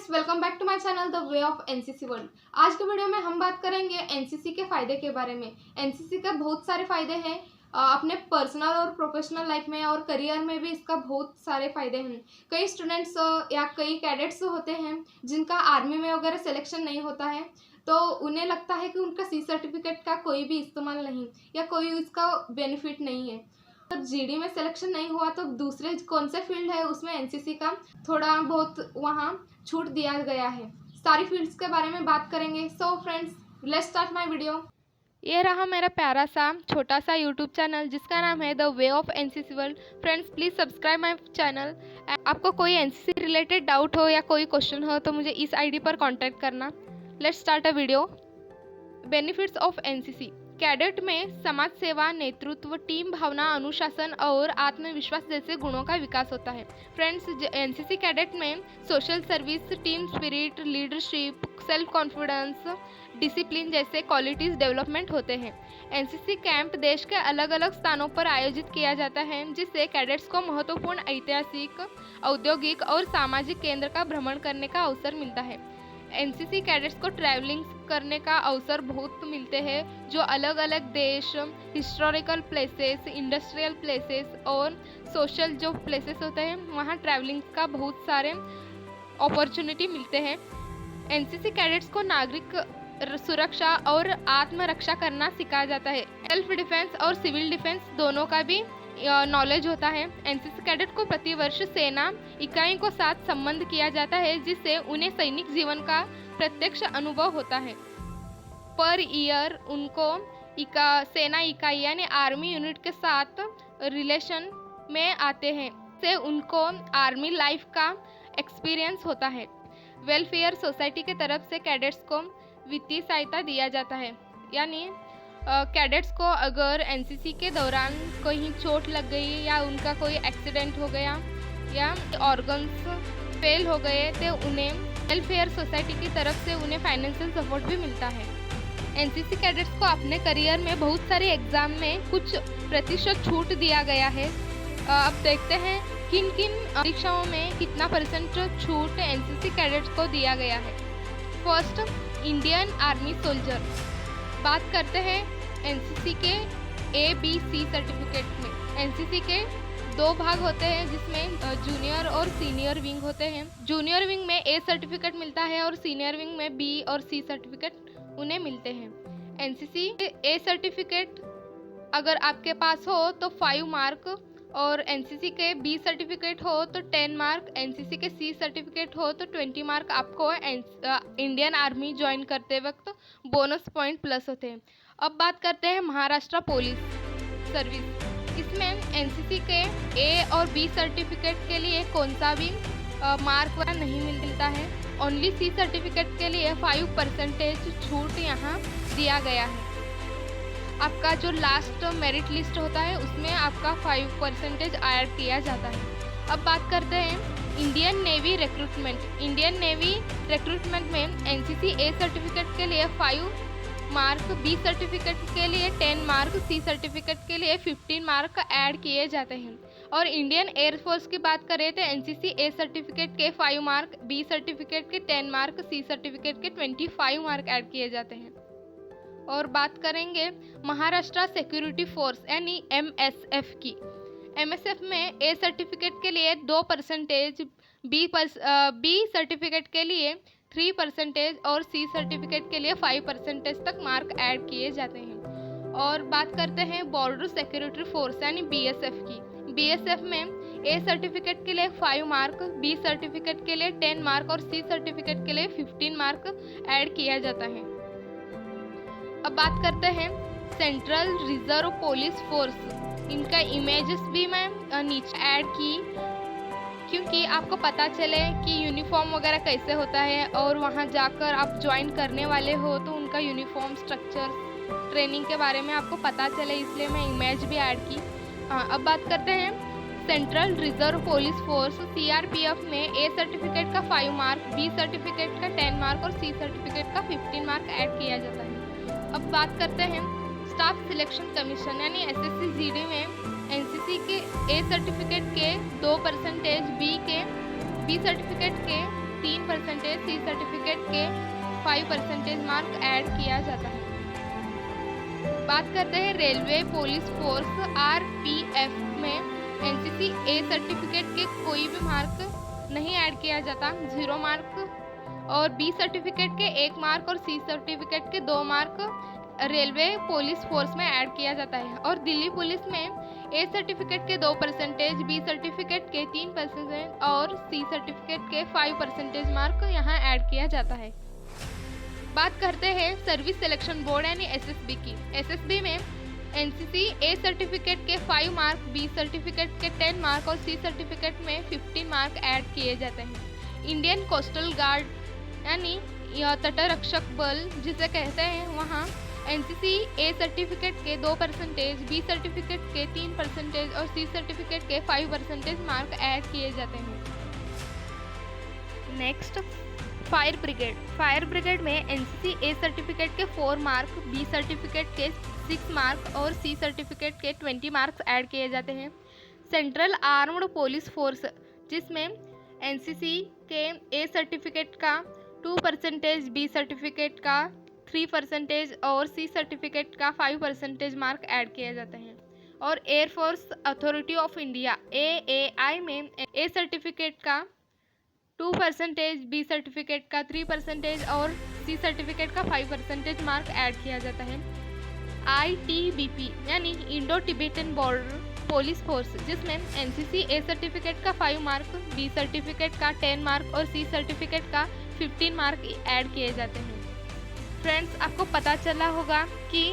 Friends, welcome back to my channel the way of NCC world. आज के video में हम बात करेंगे एनसीसी के फ़ायदे के बारे में। एनसीसी के बहुत सारे फ़ायदे हैं अपने पर्सनल और प्रोफेशनल लाइफ में, और करियर में भी इसका बहुत सारे फ़ायदे हैं। कई स्टूडेंट्स या कई कैडेट्स होते हैं जिनका आर्मी में वगैरह सिलेक्शन नहीं होता है, तो उन्हें लगता है कि उनका सी सर्टिफिकेट का कोई भी इस्तेमाल नहीं या कोई इसका बेनिफिट नहीं है। तो जीडी में सिलेक्शन नहीं हुआ तो दूसरे कौन से फील्ड है उसमें एनसीसी का थोड़ा बहुत वहाँ छूट दिया गया है। सारी फील्ड्स के बारे में बात करेंगे। So friends, let's start my video. ये रहा मेरा प्यारा सा छोटा सा यूट्यूब चैनल जिसका नाम है the way of NCC world. Friends, please subscribe my channel. आपको कोई एनसीसी रिलेटेड डाउट हो या कोई क्वेश्चन हो तो मुझे इस आईडी पर कांटेक्ट करना। Let's start a video. Benefits of NCC. Cadet में समाज सेवा, नेतृत्व, टीम भावना, अनुशासन और आत्मविश्वास जैसे गुणों का विकास होता है। फ्रेंड्स, एनसीसी कैडेट में social service, team spirit, leadership, self confidence, discipline जैसे क्वालिटीज़ डेवलपमेंट होते हैं। एनसीसी कैंप देश के अलग अलग स्थानों पर आयोजित किया जाता है, जिससे कैडेट्स को महत्वपूर्ण ऐतिहासिक, औद्योगिक और सामाजिक केंद्र का भ्रमण करने का अवसर मिलता है। एनसीसी कैडेट्स को ट्रैवलिंग करने का अवसर बहुत मिलते हैं, जो अलग अलग देश, हिस्टोरिकल प्लेसेस, इंडस्ट्रियल प्लेसेस और सोशल जो प्लेसेस होते हैं वहाँ ट्रैवलिंग का बहुत सारे अपॉर्चुनिटी मिलते हैं। एनसीसी कैडेट्स को नागरिक सुरक्षा और आत्मरक्षा करना सिखाया जाता है। सेल्फ डिफेंस और सिविल डिफेंस दोनों का भी नॉलेज होता है। एनसीसी कैडेट को प्रतिवर्ष सेना इकाई को साथ संबंध किया जाता है, जिससे उन्हें सैनिक जीवन का प्रत्यक्ष अनुभव होता है। पर ईयर उनको सेना इकाई यानी आर्मी यूनिट के साथ रिलेशन में आते हैं, से उनको आर्मी लाइफ का एक्सपीरियंस होता है। वेलफेयर सोसाइटी के तरफ से कैडेट्स को वित्तीय सहायता दिया जाता है, यानी कैडेट्स को अगर एनसीसी के दौरान कहीं चोट लग गई या उनका कोई एक्सीडेंट हो गया या ऑर्गन्स फेल हो गए तो उन्हें वेलफेयर सोसाइटी की तरफ से उन्हें फाइनेंशियल सपोर्ट भी मिलता है। एनसीसी कैडेट्स को अपने करियर में बहुत सारे एग्जाम में कुछ प्रतिशत छूट दिया गया है। अब देखते हैं किन किन परीक्षाओं में कितना परसेंट छूट एनसीसी कैडेट्स को दिया गया है। First, Indian army soldier. बात करते हैं एनसीसी के ABC सर्टिफिकेट में। एनसीसी के दो भाग होते हैं, जिसमें जूनियर और सीनियर विंग होते हैं। जूनियर विंग में A सर्टिफिकेट मिलता है और सीनियर विंग में B और C सर्टिफिकेट उन्हें मिलते हैं। एनसीसी A सर्टिफिकेट अगर आपके पास हो तो 5 मार्क, और एनसीसी के B सर्टिफिकेट हो तो 10 मार्क, एनसीसी के C सर्टिफिकेट हो तो 20 मार्क आपको इंडियन आर्मी ज्वाइन करते वक्त बोनस पॉइंट प्लस होते हैं। अब बात करते हैं महाराष्ट्र पुलिस सर्विस। इसमें एनसीसी के A और B सर्टिफिकेट के लिए कौन सा भी मार्क वगैरह नहीं मिलता है। ओनली C सर्टिफिकेट के लिए 5% छूट यहाँ दिया गया है। आपका जो लास्ट मेरिट लिस्ट होता है उसमें आपका 5% ऐड किया जाता है। अब बात करते हैं Indian navy recruitment. Indian navy recruitment में एनसीसी A सर्टिफिकेट के लिए 5 मार्क, B सर्टिफिकेट के लिए 10 मार्क, C सर्टिफिकेट के लिए 15 मार्क ऐड किए जाते हैं। और इंडियन एयरफोर्स की बात करें तो एनसीसी A सर्टिफिकेट के 5 मार्क, B सर्टिफिकेट के 10 मार्क, C सर्टिफिकेट के 25 मार्क ऐड किए जाते हैं। और बात करेंगे महाराष्ट्र सिक्योरिटी फोर्स यानी MSF की। MSF में A सर्टिफिकेट के लिए 2%, B सर्टिफिकेट के लिए 3% और C सर्टिफिकेट के लिए 5% तक मार्क ऐड किए जाते हैं। और बात करते हैं बॉर्डर सिक्योरिटी फोर्स यानी BSF की। BSF में A सर्टिफिकेट के लिए 5 मार्क, B सर्टिफिकेट के लिए 10 मार्क और C सर्टिफिकेट के लिए 15 मार्क ऐड किया जाता है। अब बात करते हैं सेंट्रल रिजर्व पुलिस फोर्स। इनका इमेजेस भी मैं नीचे ऐड की, क्योंकि आपको पता चले कि यूनिफॉर्म वगैरह कैसे होता है, और वहां जाकर आप ज्वाइन करने वाले हो तो उनका यूनिफॉर्म स्ट्रक्चर, ट्रेनिंग के बारे में आपको पता चले, इसलिए मैं इमेज भी ऐड की। अब बात करते हैं central reserve police force CRPF में A सर्टिफिकेट का 5 मार्क, B सर्टिफिकेट का 10 मार्क और C सर्टिफिकेट का 15 मार्क ऐड किया जाता है। अब बात करते हैं स्टाफ सिलेक्शन कमीशन यानी SSC GD में एनसीसी के A सर्टिफिकेट के 2%, B सर्टिफिकेट के 3 10% सी सर्टिफिकेट के 5% मार्क ऐड किया जाता है। बात करते हैं रेलवे पुलिस फोर्स RPF में एनसीसी ए सर्टिफिकेट के कोई भी मार्क नहीं ऐड किया जाता, 0 मार्क, और बी सर्टिफिकेट के 1 मार्क और सी सर्टिफिकेट के 2 मार्क रेलवे पुलिस फोर्स में ऐड किया जाता है। और दिल्ली पुलिस में ए सर्टिफिकेट के 2%, बी सर्टिफिकेट के 3% और सी सर्टिफिकेट के 5% मार्क यहाँ ऐड किया जाता है। बात करते हैं सर्विस सिलेक्शन बोर्ड यानी SSB की। SSB में एनसीसी ए सर्टिफिकेट के 5 मार्क, बी सर्टिफिकेट के 10 मार्क और सी सर्टिफिकेट में 15 मार्क ऐड किए जाते हैं। इंडियन कोस्टल गार्ड यानी तटरक्षक बल जिसे कहते हैं, वहाँ एनसीसी ए सर्टिफिकेट के 2%, बी सर्टिफिकेट के 3% और सी सर्टिफिकेट के 5% मार्क ऐड किए जाते हैं। Next, fire brigade. Fire brigade में एनसीसी ए सर्टिफिकेट के 4 मार्क, बी सर्टिफिकेट के 6 मार्क और सी सर्टिफिकेट के 20 मार्क्स ऐड किए जाते हैं। सेंट्रल आर्म्ड पुलिस फोर्स जिसमें एनसीसी के ए सर्टिफिकेट का 2%, बी सर्टिफिकेट का 3% और सी सर्टिफिकेट का 5% मार्क ऐड किए जाते हैं। और air force authority of India AAI में ए सर्टिफिकेट का 2%, बी सर्टिफिकेट का 3% और सी सर्टिफिकेट का 5% मार्क ऐड किया जाता है। ITBP यानी Indo Tibetan border police force जिसमें एनसीसी ए सर्टिफिकेट का 5 मार्क, बी सर्टिफिकेट का 10 मार्क और सी सर्टिफिकेट का 15 मार्क ऐड किए जाते हैं। फ्रेंड्स, आपको पता चला होगा कि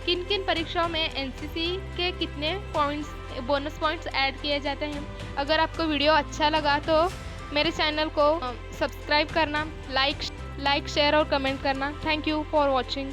किन किन परीक्षाओं में एनसीसी के कितने पॉइंट्स, बोनस पॉइंट्स ऐड किए जाते हैं। अगर आपको वीडियो अच्छा लगा तो मेरे चैनल को सब्सक्राइब करना, लाइक शेयर और कमेंट करना। Thank you for watching.